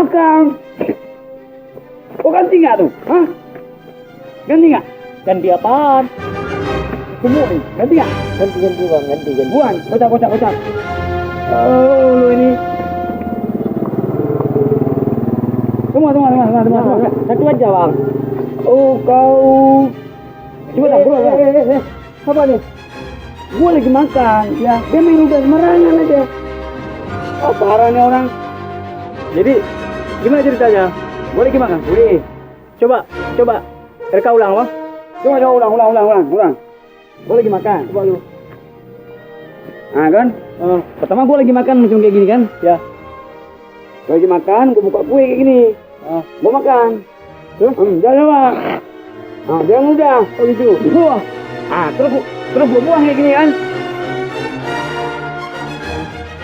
makan. Kok ganti nggak tuh? Hah? Ganti nggak? Ganti apaan? Semua nih, ganti nggak? Ganti bang, ganti. Buan, kocak. Oh, lu ini. Semua. Satu aja bang. Oh, kau. Coba tak, bro. Apa nih? Gua lagi makan, ya. Dia main udah sembarangan aja. Oh, parah nih orang. Jadi gimana ceritanya? Gua lagi makan. Wih. Coba. Reka ulang bang. Coba ulang. Gua lagi makan. Coba lu. Nah kan? Pertama gua lagi makan macam kayak gini kan? Ya. Gua lagi makan, gua buka kue kayak gini. Gua makan. Terus? Jangan apa? Jangan udah. Oh gitu. Wah. Terus gua buang kayak gini kan?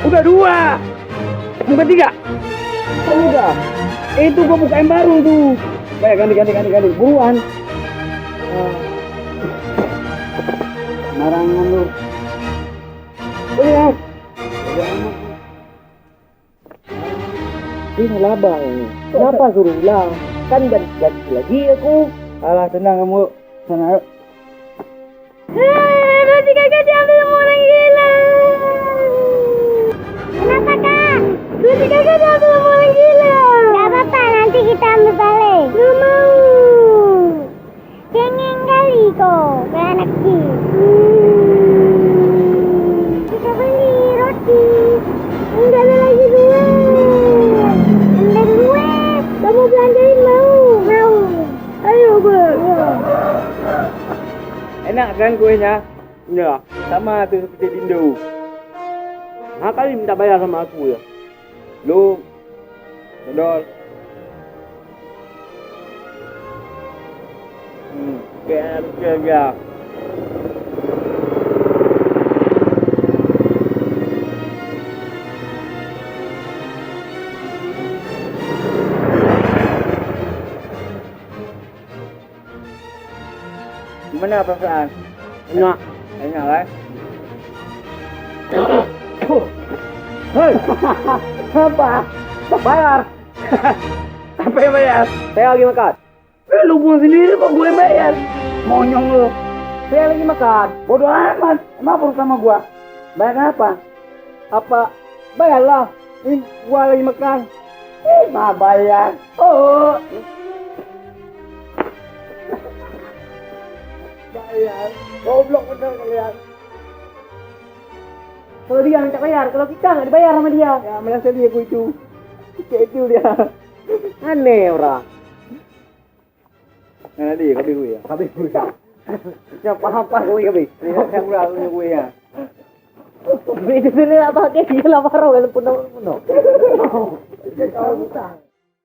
Udah 2. Bukan 3. Oh udah. Itu gua buka yang baru tuh. Baik, ganti. Buruan. Marangan lu. Oh ya. Ini lah bang. Kenapa suruh ulang? Kan ganti lagi aku. Alah, tenang kamu. Sana yuk. Roti kakak diambil sama orang gila. Kenapa kak? Roti kakak diambil sama orang gila. Gak apa-apa, nanti kita ambil balik. Gak mau. Cengeng kali kok, kayak anak kecil. Kita beli roti. Enggak ada lagi duit. Ambil duit. Kamu belanjain mau? Mau. Ayo bang. Enak kan kuenya? Ya, sama tuh seperti Dindo. Kali minta bayar sama aku ya. Lu, dodol. Gak. Gimana perasaan? Enak. Enak lah. Hei. Apa? Bayar. Apa yang bayar? Saya lagi makan. Lu buang sendiri kok gue bayar. Monyong lu. Saya lagi makan. Bodoh amat. Emang perlu sama gua? Bayar apa? Apa? Bayarlah. Ini gua lagi makan. Mah bayar. Oh. Bayar. Goblok bener kalian. Kalau dia minta bayar, kalau kita nggak dibayar sama dia. Ya, merasa dia gue itu. Kayak itu dia. Aneh orang. Nah, dia kabeh gue ya. Kabeh gue ya. Siapa apa gue kabeh? Lihat yang udah gue ya. Itu sini apa kayak dia lapar kalau penuh.